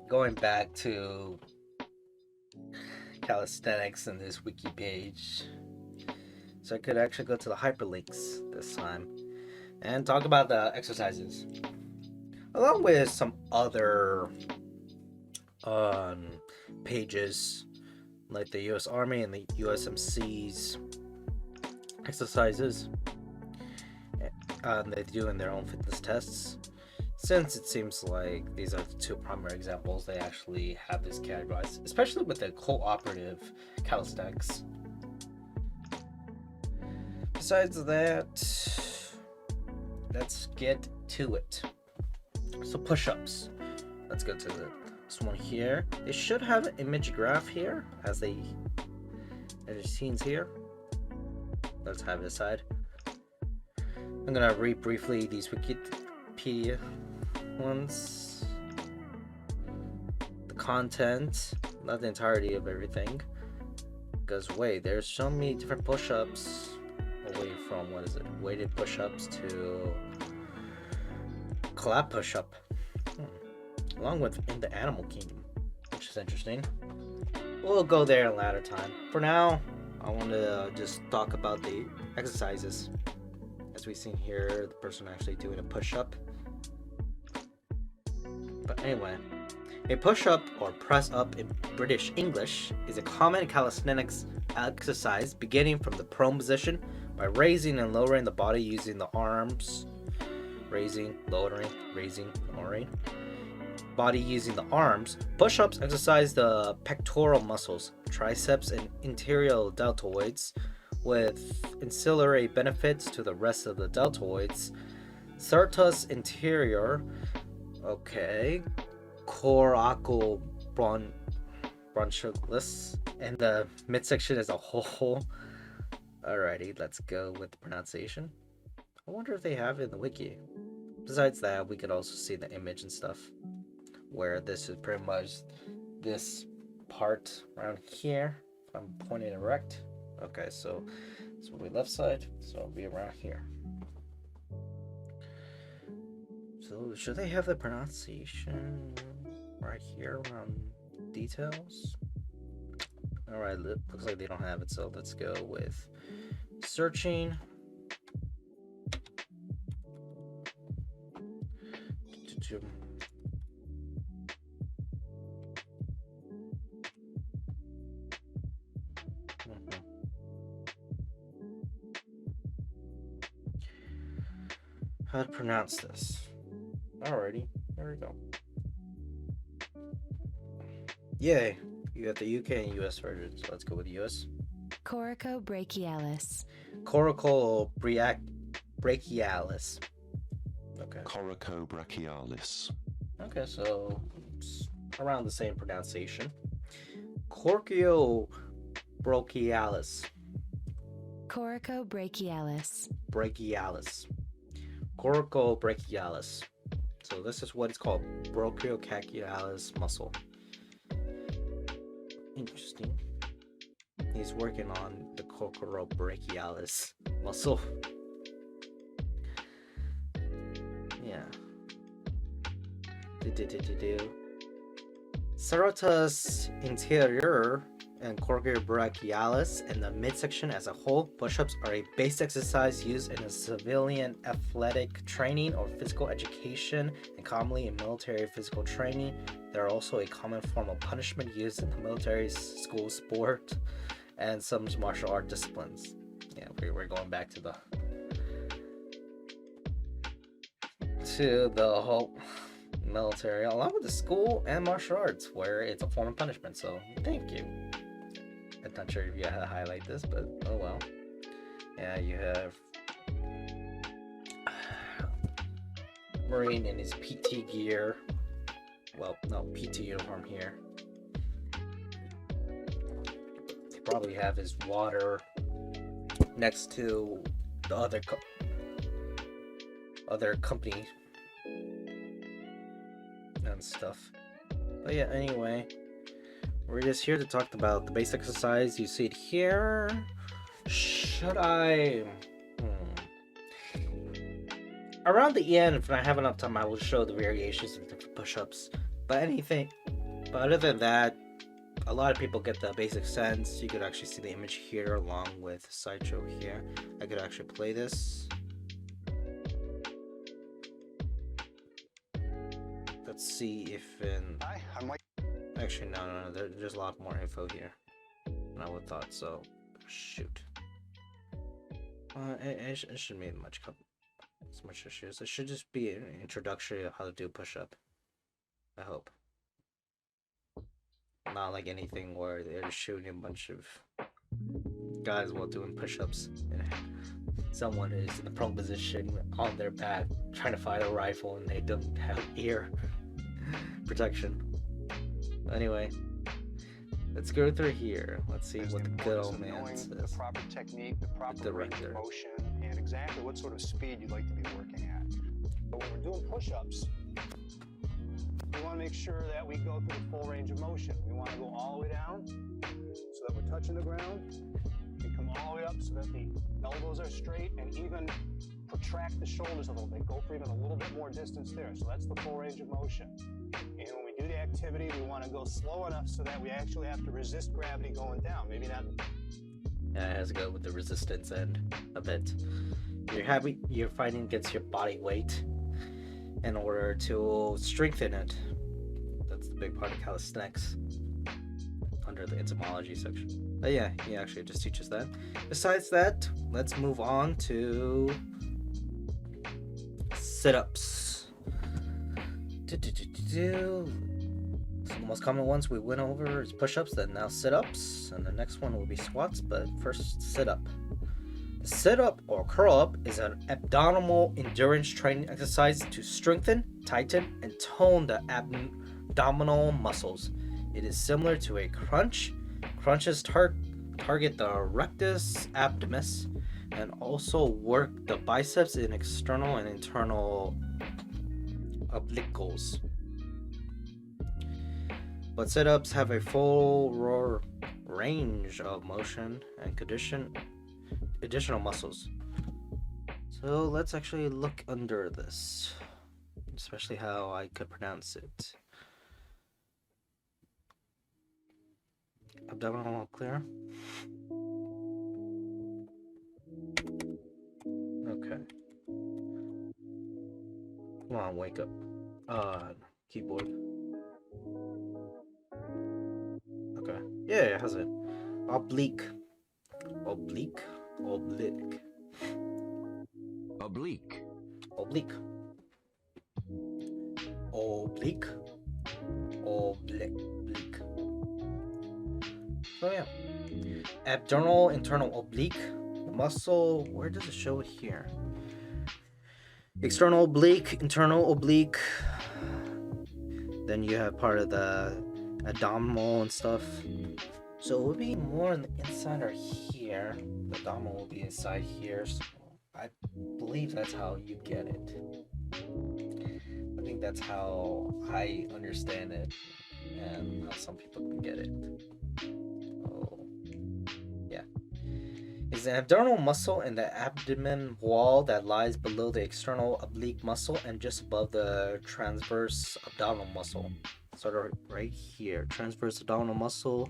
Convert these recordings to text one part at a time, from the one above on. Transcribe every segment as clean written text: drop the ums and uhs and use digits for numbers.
Going back to calisthenics and this wiki page, so I could actually go to the hyperlinks this time and talk about the exercises along with some other pages like the US Army and the USMC's exercises they do in their own fitness tests. Since it seems like these are the two primary examples, they actually have this categorized, especially with the cooperative calisthenics. Besides that, let's get to it. So push-ups. Let's go to this one here. They should have an image graph here as it seems here. Let's have it aside. I'm gonna read briefly these Wikipedia ones. The content, not the entirety of everything. Because wait, there's so many different push-ups away from weighted push-ups to collab push-up. Along with in the animal kingdom, which is interesting. We'll go there in a later time. For now, I want to just talk about the exercises. As we've seen here, the person actually doing a push-up. But anyway, a push-up or press-up in British English is a common calisthenics exercise beginning from the prone position by raising and lowering the body using the arms. Raising, lowering, raising, lowering. Body using the arms. Push-ups exercise the pectoral muscles, triceps, and interior deltoids, with ancillary benefits to the rest of the deltoids. Serratus anterior, coracoid bronchialis, and the midsection as a whole. Alrighty, let's go with the pronunciation. I wonder if they have it in the wiki. Besides that, we could also see the image and stuff, where this is pretty much this part around here. If I'm pointing erect. Okay, so this will be left side, so it'll be around here. So should they have the pronunciation right here around details? Alright, looks like they don't have it, so let's go with searching. How to pronounce this? Alrighty, there we go. Yay! You got the UK and US version, so let's go with US. Coracobrachialis. Coracobrachialis. Okay. Coracobrachialis. Okay, so it's around the same pronunciation. Coracobrachialis. Coracobrachialis. Brachialis. Coracobrachialis. So this is what it's called, brachiocaccialis muscle. Interesting. He's working on the coracobrachialis muscle. Yeah. Serratus anterior and coracobrachialis and the midsection as a whole. Push-ups are a base exercise used in a civilian athletic training or physical education and commonly in military physical training. They are also a common form of punishment used in the military, school sport, and some martial art disciplines. Yeah, we're going back to the whole military, along with the school and martial arts, where it's a form of punishment. So thank you. I'm not sure if you had to highlight this, but oh well. Yeah, you have Marine in his PT gear. Well, no, PT uniform here. He probably have his water next to the other company and stuff. But yeah, anyway, we're just here to talk about the basic exercise. You see it here. Should I? Around the end, if I have enough time, I will show the variations of different push-ups. But other than that, a lot of people get the basic sense. You could actually see the image here along with slideshow here. I could actually play this. Let's see if actually no, there's a lot more info here than I would thought. So shoot, it shouldn't be much issues. It should just be an introductory of how to do push-up. I hope. Not like anything where they're just shooting a bunch of guys while doing push-ups and someone is in the prone position on their back trying to fire a rifle and they don't have ear protection. Anyway, let's go through here. Let's see what the good old man says. The proper technique, the proper range of motion, and exactly what sort of speed you'd like to be working at. But when we're doing push-ups, we want to make sure that we go through the full range of motion. We want to go all the way down so that we're touching the ground, and come all the way up so that the elbows are straight, and even protract the shoulders a little bit. Go for even a little bit more distance there. So that's the full range of motion. And when we do the activity, we want to go slow enough so that we actually have to resist gravity going down. Maybe not. Yeah, it has to go with the resistance end a bit. You're fighting against your body weight in order to strengthen it. That's the big part of calisthenics under the entomology section. But yeah, he actually just teaches that. Besides that, let's move on to sit-ups. So the most common ones we went over is push-ups, then now sit-ups, and the next one will be squats, but first sit-up. The sit-up or curl-up is an abdominal endurance training exercise to strengthen, tighten, and tone the abdominal muscles. It is similar to a crunch. Crunches target the rectus abdominis and also work the biceps in external and internal obliques. But sit-ups have a full range of motion and additional muscles. So let's actually look under this, especially how I could pronounce it. Abdominal clear. Okay. Come on, wake up. Keyboard. Okay. Yeah, it has it. Oblique. Oblique. Oblique. Oblique. Oblique. Oblique. Oblique. So yeah. Abdominal internal oblique. Muscle, where does it show it here? External oblique, internal oblique. Then you have part of the abdominal and stuff. So it would be more on the inside or here. The abdominal will be inside here. So I believe that's how you get it. I think that's how I understand it and how some people can get it. So yeah. Is an abdominal muscle in the abdomen wall that lies below the external oblique muscle and just above the transverse abdominal muscle. Sort of right here. Transverse abdominal muscle.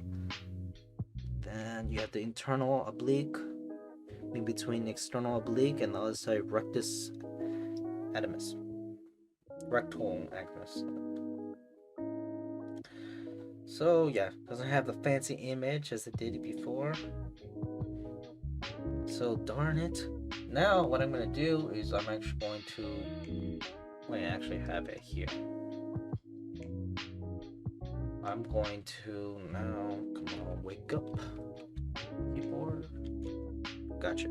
Then you have the internal oblique in between the external oblique and the other side rectus abdominis. Rectal abdominis. So yeah, doesn't have the fancy image as it did before. So darn it. Now what I'm going to do is I'm actually going to... I actually have it here. I'm going to now... Come on, wake up. Keyboard. Gotcha.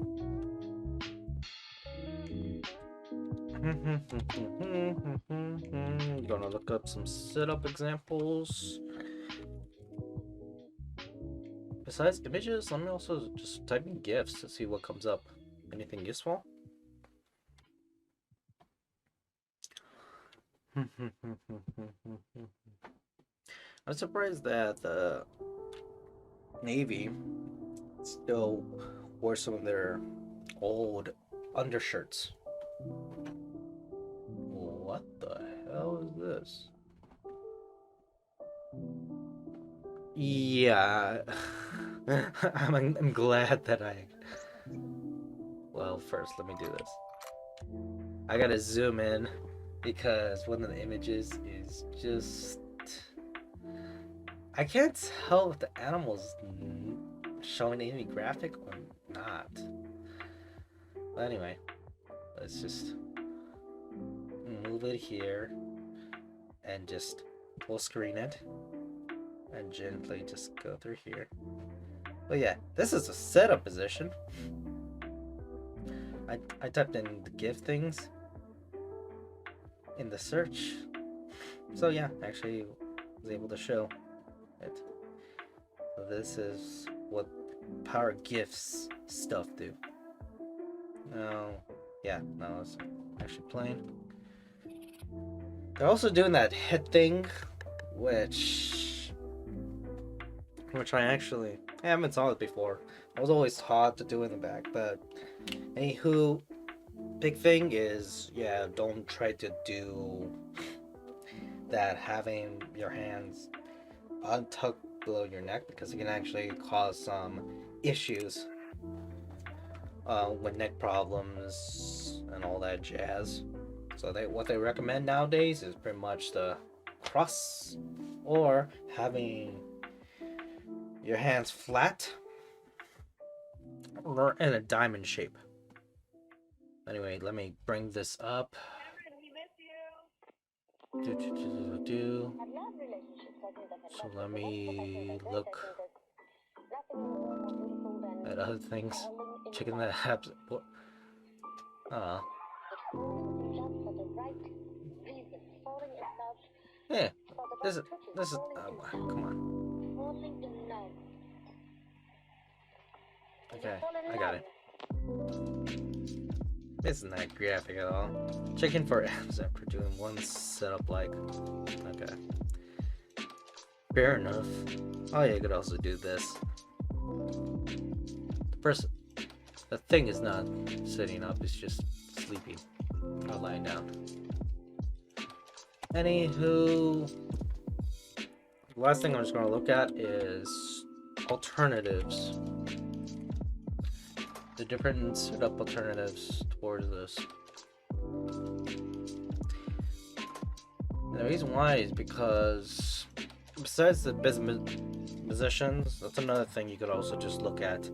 Gonna look up some sit-up examples. Besides images, let me also just type in GIFs to see what comes up. Anything useful? I'm surprised that the Navy still wore some of their old undershirts. What the hell is this? Yeah, I'm glad that I. Well, first let me do this. I gotta zoom in because one of the images is just. I can't tell if the animal's showing any graphic or not. But anyway, let's just move it here and just full screen it and gently just go through here. But yeah, this is a setup position. I typed in the GIF things in the search. So yeah, actually was able to show it. So this is what Power GIFs stuff do. No, yeah, no, it's actually playing. They're also doing that hit thing, which I haven't saw it before. I was always taught to do in the back, but anywho, big thing is, yeah, don't try to do that having your hands untucked below your neck, because it can actually cause some issues with neck problems and all that jazz. So what they recommend nowadays is pretty much the cross or having your hands flat or in a diamond shape. Anyway, let me bring this up. So let me look at other things. Checking the apps. Yeah, this is come on. Okay, I got it. This is not graphic at all. Checking for apps after doing one setup like. Okay. Fair enough. Oh yeah, you could also do this. The thing is not sitting up, it's just sleeping or lying down. Anywho, the last thing I'm just going to look at is alternatives. The different setup alternatives towards this. And the reason why is because besides the business positions, that's another thing you could also just look at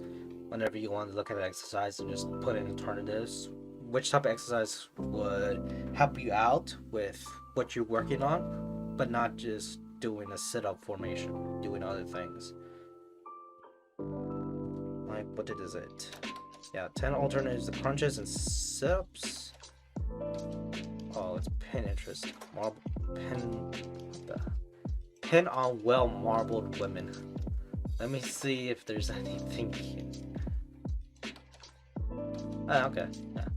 whenever you want to look at an exercise and just put in alternatives. Which type of exercise would help you out with what you're working on, but not just doing a sit-up formation, doing other things. Like, what is it? Yeah, 10 alternatives to crunches and sit-ups. Oh, it's pin interest. Pin on well marbled women. Let me see if there's anything here. Oh, okay. Yeah.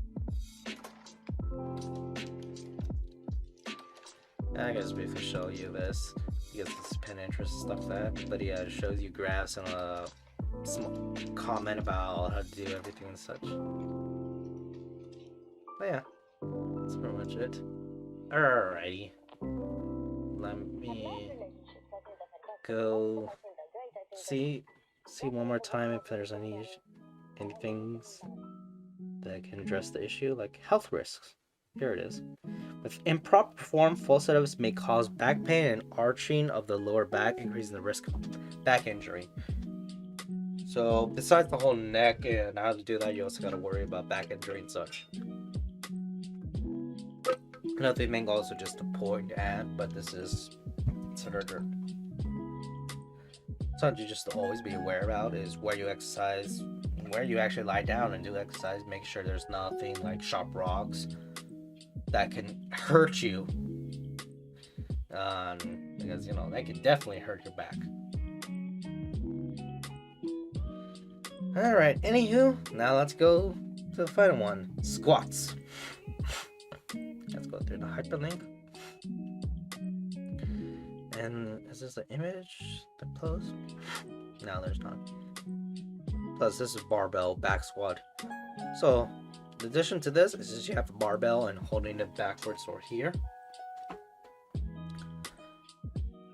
I guess briefly show you this. Because it's pin interest stuff that. But yeah, it shows you graphs and a small comment about how to do everything and such. But yeah, that's pretty much it. Alrighty. Let me go see one more time if there's any things that can address the issue, like health risks. Here it is. With improper form, full setups may cause back pain and arching of the lower back, increasing the risk of back injury. So besides the whole neck and how to do that, you also got to worry about back injury and such. Another thing also just to point at, but this is considered something you just always be aware about is where you exercise, where you actually lie down and do exercise. Make sure there's nothing like sharp rocks that can hurt you, because you know that can definitely hurt your back. Alright, anywho, now let's go to the final one. Squats. Let's go through the hyperlink. And is this an image that close? No, there's not. Plus, this is barbell back squat. So, in addition to this, is just you have a barbell and holding it backwards or here.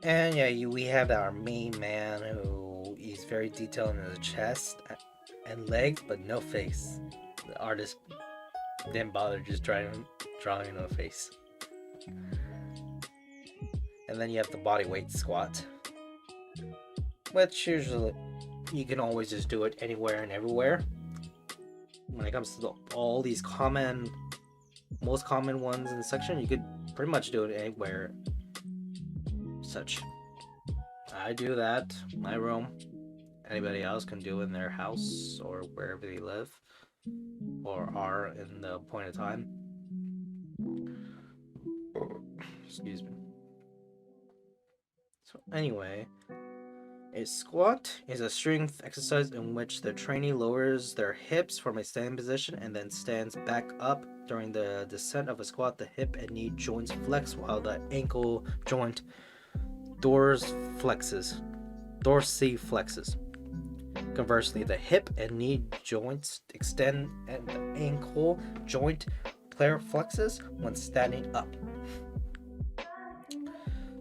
And yeah, we have our main man who is very detailed in the chest and legs, but no face. The artist didn't bother just drawing a face. And then you have the body weight squat, which usually you can always just do it anywhere and everywhere. When it comes to all these most common ones in the section, you could pretty much do it anywhere. Such. I do that in my room. Anybody else can do it in their house or wherever they live or are in the point of time. Excuse me. So anyway, a squat is a strength exercise in which the trainee lowers their hips from a standing position and then stands back up. During the descent of a squat, the hip and knee joints flex while the ankle joint dorsi flexes. Conversely, the hip and knee joints extend and the ankle joint flexes when standing up.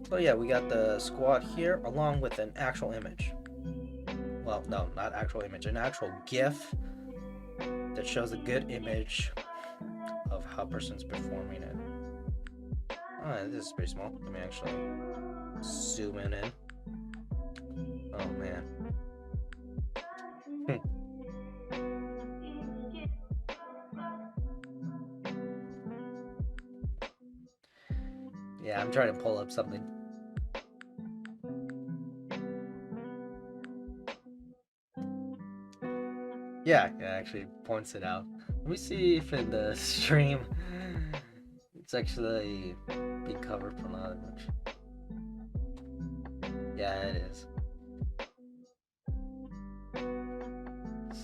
So yeah, we got the squat here along with an actual image. Well, no, not actual image, an actual GIF that shows a good image of how a person's performing it. Oh, this is pretty small. Let me actually zoom in. Oh man. Yeah, I'm trying to pull up something. Yeah, it actually points it out. Let me see if in the stream it's actually being covered from the image. Yeah, it is.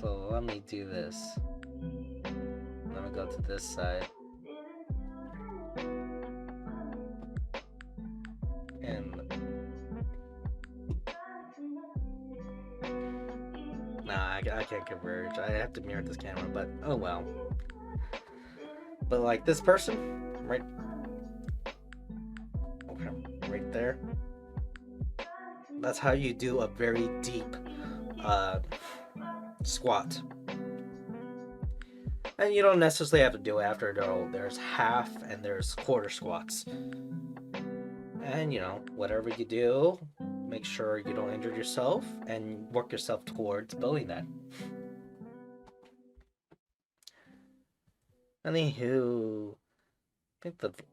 So let me do this. Let me go to this side. And nah, I can't converge. I have to mirror this camera, but oh well. But like this person, right there. That's how you do a very deep squat. And you don't necessarily have to do it after there's half and there's quarter squats. And whatever you do, make sure you don't injure yourself and work yourself towards building that. Anywho, I think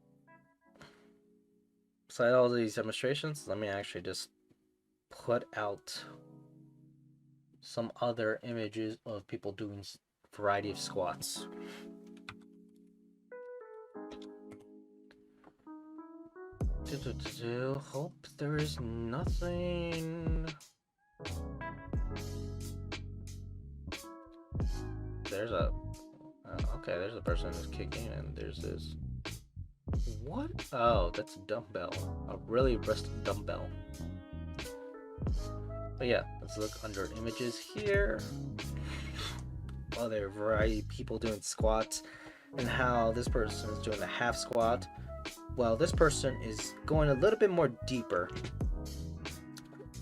beside all these demonstrations, let me actually just put out some other images of people doing a variety of squats. Hope there is nothing. There's a there's a person who's kicking, and there's this. What? Oh, that's a dumbbell. A really rusted dumbbell. But yeah, let's look under images here. Other variety of people doing squats, and how this person is doing a half squat. Well, this person is going a little bit more deeper.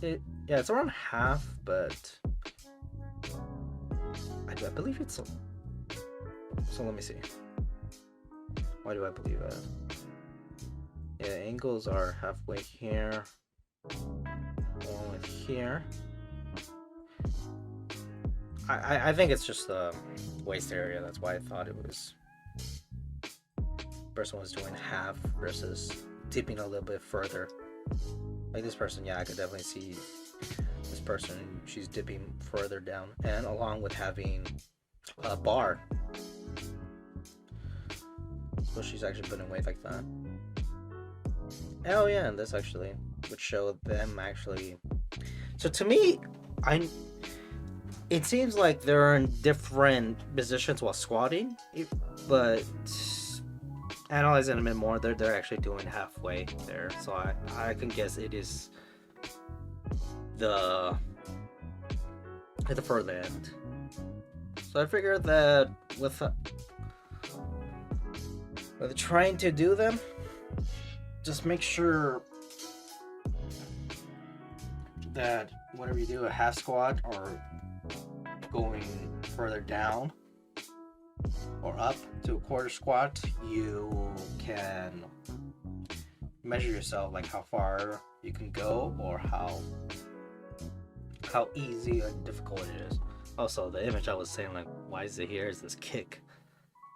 It's around half, but I believe it's. So let me see. Why do I believe that? Yeah, angles are halfway here, along with here. I think it's just the waist area. That's why I thought it was. Person was doing half versus dipping a little bit further. Like this person, yeah, I could definitely see this person. She's dipping further down, and along with having a bar. So she's actually putting weight like that. Oh yeah, and this actually would show them actually. So to me, it seems like they're in different positions while squatting, but analyzing them a bit more, they're actually doing halfway there. So I can guess it is the further end. So I figured that with trying to do them, just make sure that whatever you do, a half squat or going further down or up to a quarter squat, you can measure yourself, like how far you can go or how easy or difficult it is. Also, the image I was saying, like, why is it here? Is this kick?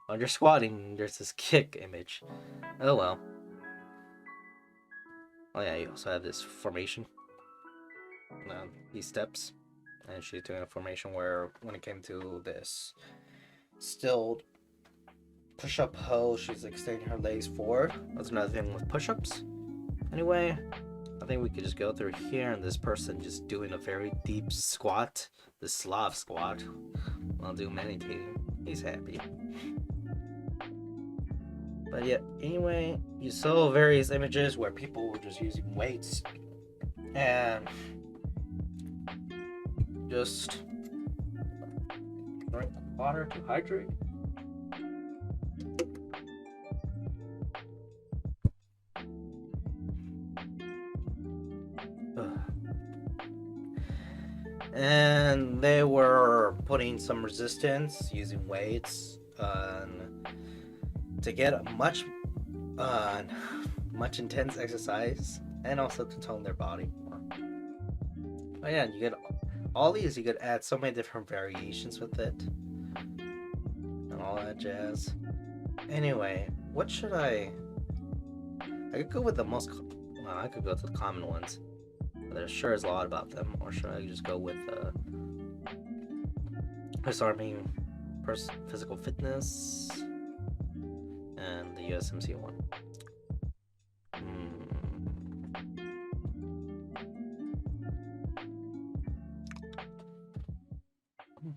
When you're squatting, there's this kick image. Oh well. Oh yeah, you also have this formation. These steps. And she's doing a formation where, when it came to this stilled push-up pose, she's extending her legs forward. That's another thing with push-ups. Anyway, I think we could just go through here, and this person just doing a very deep squat, the Slav squat, while doing meditating. He's happy. But yeah, anyway, you saw various images where people were just using weights and just drink water to hydrate. And they were putting some resistance using weights to get a much intense exercise, and also to tone their body more. Oh yeah, you get all these. You could add so many different variations with it, and all that jazz. Anyway, what should I could go with the most. Well, I could go to the common ones. There sure is a lot about them, or should I just go with disarming physical fitness and the USMC one?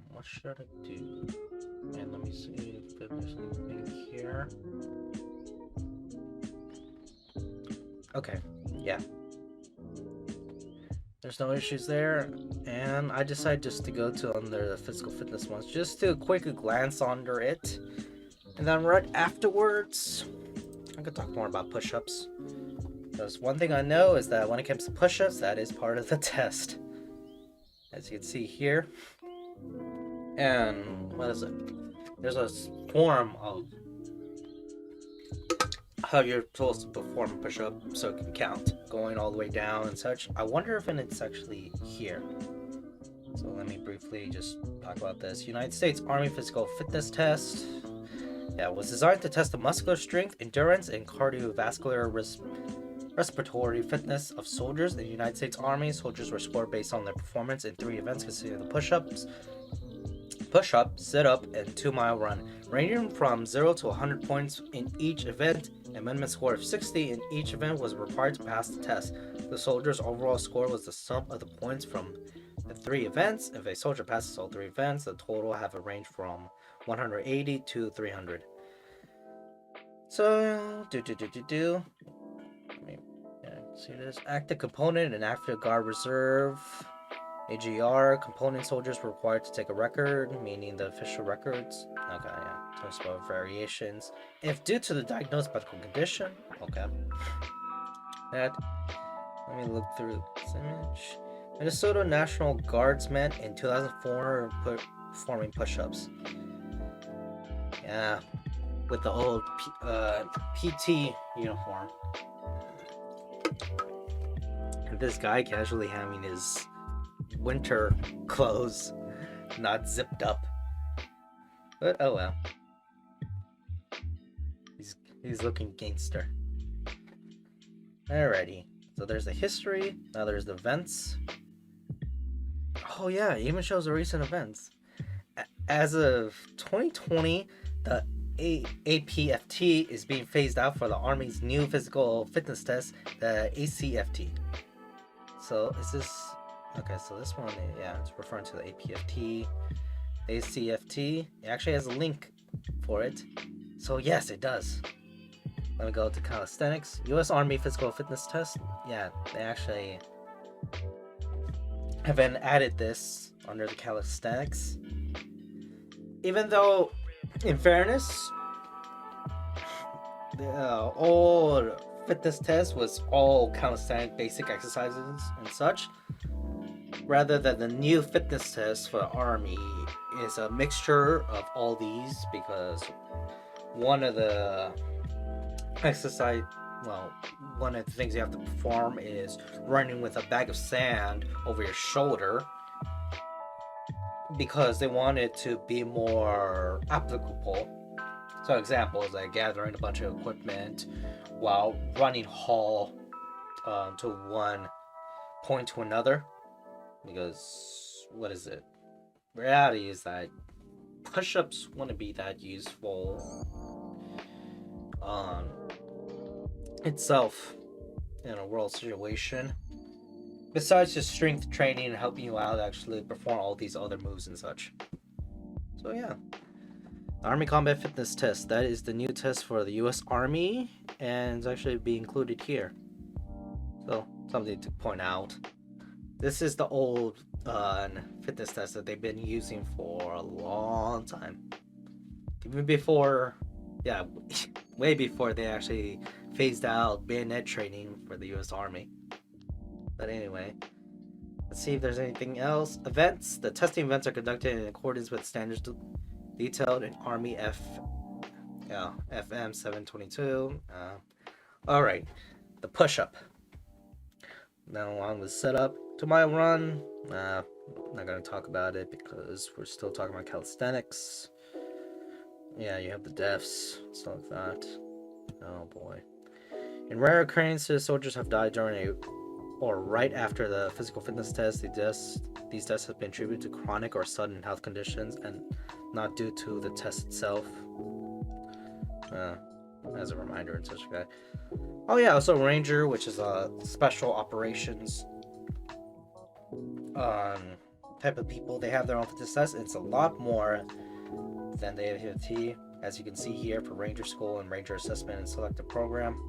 What should I do? And let me see if there's anything here. Okay, yeah. There's no issues there, and I decided just to go to under the physical fitness ones, just to quickly glance under it, and then right afterwards, I could talk more about push-ups. Because one thing I know is that when it comes to push-ups, that is part of the test, as you can see here. And what is it? There's a form of how you're supposed to perform a push-up so it can count, going all the way down and such. I wonder if it's actually here. So let me briefly just talk about this. United States Army Physical Fitness Test. Yeah, it was designed to test the muscular strength, endurance, and cardiovascular respiratory fitness of soldiers in the United States Army. Soldiers were scored based on their performance in 3 events consisting of the push-up, sit-up, and 2-mile run, ranging from 0 to 100 points in each event. A minimum score of 60 in each event was required to pass the test. The soldier's overall score was the sum of the points from the 3 events. If a soldier passes all 3 events, the total have a range from 180 to 300. So, see this? Active component and active guard reserve. AGR, component soldiers were required to take a record, meaning the official records. Okay, yeah. Talks about variations. If due to the diagnosed medical condition, okay. Let me look through this image. Minnesota National Guardsmen in 2004 performing push-ups. Yeah, with the old PT uniform. And this guy casually having his winter clothes not zipped up, but oh well. He's looking gangster. Alrighty, so there's the history. Now there's the events. Oh yeah, it even shows the recent events. As of 2020, the APFT is being phased out for the Army's new physical fitness test, the ACFT. So is this Okay, so this one, yeah, it's referring to the APFT, ACFT. It actually has a link for it. So yes, it does. Let me go to calisthenics. U.S. Army physical fitness test. Yeah, they actually haven't added this under the calisthenics. Even though, in fairness, the old fitness test was all calisthenic basic exercises and such, rather than the new fitness test for the Army is a mixture of all these, because one of the exercise, well, one of the things you have to perform is running with a bag of sand over your shoulder, because they want it to be more applicable. So examples like gathering a bunch of equipment while running haul to one point to another, because what is it? Reality is that push-ups want to be that useful itself in a world situation, besides just strength training and helping you out actually perform all these other moves and such. So yeah, Army Combat Fitness Test, that is the new test for the US Army, and it's actually be included here. So something to point out. This is the old fitness test that they've been using for a long time, even before, yeah, way before they actually phased out bayonet training for the US Army. But anyway, let's see if there's anything else. Events. The testing events are conducted in accordance with standards detailed in Army FM 722. All right, the push-up. Now along with setup. To my run, I'm not gonna talk about it because we're still talking about calisthenics. Yeah, you have the deaths, stuff like that. Oh boy. In rare occurrences, soldiers have died during or right after the physical fitness test. These deaths have been attributed to chronic or sudden health conditions and not due to the test itself. As a reminder and such a guy. Oh yeah, also Ranger, which is a special operations type of people. They have their own fitness test. It's a lot more than the AFT, as you can see here, for Ranger School and Ranger Assessment and Selective Program.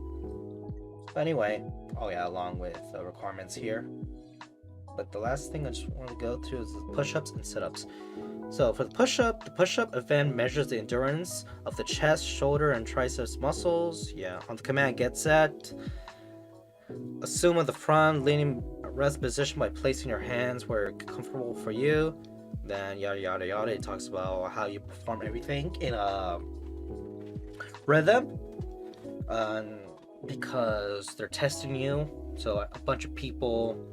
But anyway, oh yeah, along with the requirements here. But the last thing I just want to go through is the push-ups and sit-ups. So for the push-up event measures the endurance of the chest, shoulder, and triceps muscles. Yeah, on the command get set, assume at the front, leaning rest position by placing your hands where comfortable for you. Then yada yada yada. It talks about how you perform everything in a rhythm, because they're testing you. So a bunch of people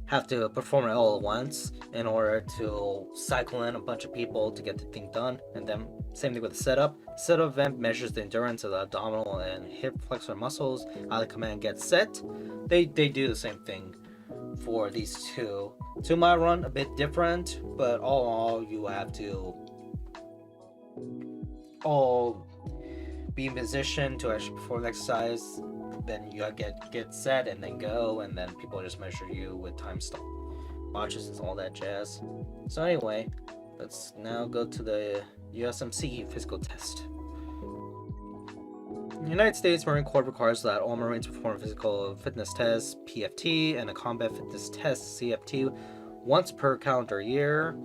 have to perform it all at once in order to cycle in a bunch of people to get the thing done. And then same thing with the setup. Setup event measures the endurance of the abdominal and hip flexor muscles. How the command gets set. They do the same thing for these two. 2 mile run, a bit different, but all in all, you have to all be in position to actually perform the exercise. Then you get set and then go, and then people just measure you with time stop watches and all that jazz. So anyway, let's now go to the USMC physical test. The United States Marine Corps requires that all Marines perform a physical fitness test, PFT, and a combat fitness test, CFT, once per calendar year.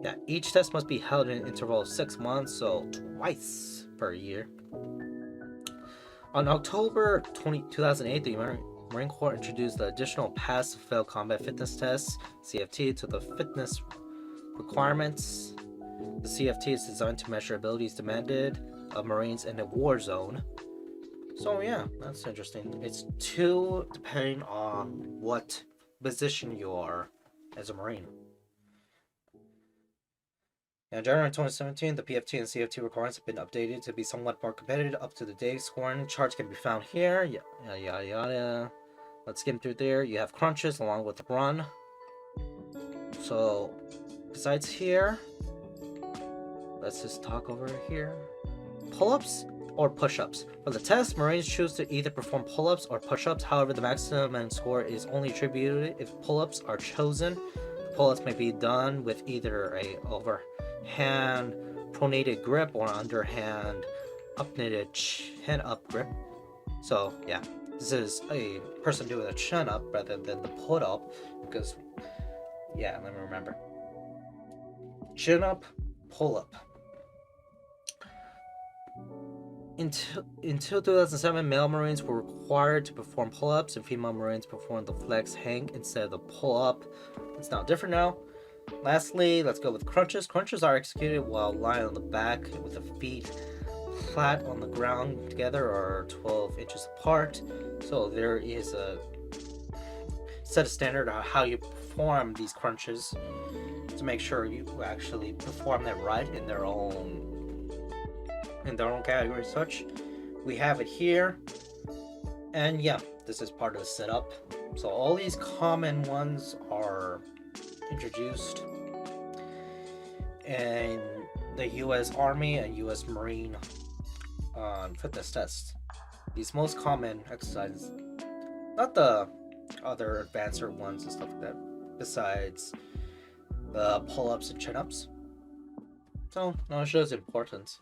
Yeah, each test must be held in an interval of 6 months, so twice per year. On October 2008, the Marine Corps introduced the additional pass-fail combat fitness test, CFT, to the fitness requirements. The CFT is designed to measure abilities demanded of Marines in a war zone. So yeah, that's interesting. It's 2 depending on what position you are as a Marine. In January 2017, the PFT and CFT requirements have been updated to be somewhat more competitive. Up to the date scoring charts can be found here. Yada yada yada. Let's skim through there. You have crunches along with run. So besides here, let's just talk over here. Pull-ups. or push-ups. For the test, Marines choose to either perform pull-ups or push-ups. However, the maximum score is only attributed if pull-ups are chosen. Pull-ups may be done with either a overhand pronated grip or underhand up-knitted chin-up grip. So yeah, this is a person doing a chin-up rather than the pull-up, because yeah, let me remember. Chin-up, pull-up. Until 2007, male Marines were required to perform pull-ups, and female Marines performed the flex hang instead of the pull-up. It's now different now. Lastly, let's go with crunches. Crunches are executed while lying on the back with the feet flat on the ground together or 12 inches apart. So there is a set of standard on how you perform these crunches to make sure you actually perform them right in their own category. Such we have it here, and yeah, this is part of the setup. So all these common ones are introduced in the U.S. Army and U.S. Marine fitness tests. These most common exercises, not the other advanced ones and stuff like that, besides the pull-ups and chin-ups. So no, it shows importance.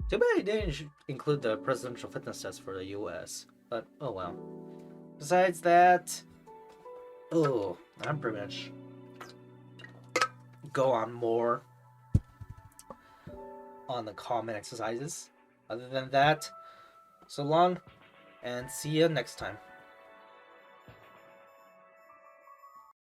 Too bad he didn't include the presidential fitness test for the U.S., but oh well. Besides that, I'm pretty much go on more on the common exercises. Other than that, so long, and see you next time.